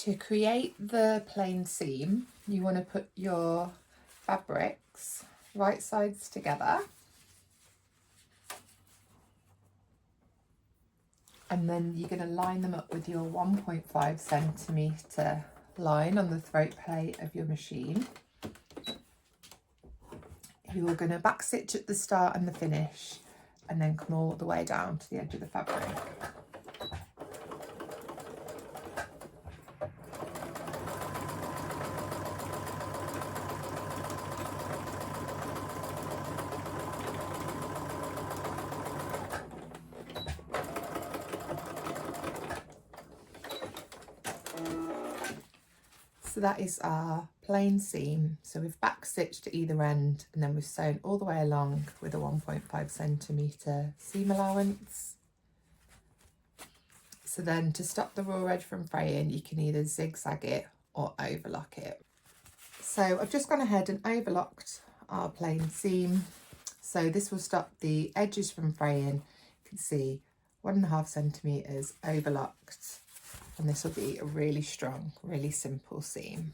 To create the plain seam, you want to put your fabrics right sides together, and then you're going to line them up with your 1.5 centimetre line on the throat plate of your machine. You're going to back stitch at the start and the finish, and then come all the way down to the edge of the fabric. So that is our plain seam. So we've back stitched at either end, and then we've sewn all the way along with a 1.5 centimetre seam allowance. So then to stop the raw edge from fraying, you can either zigzag it or overlock it. So I've just gone ahead and overlocked our plain seam. So this will stop the edges from fraying. You can see 1.5 centimetres overlocked. And this will be a really strong, really simple seam.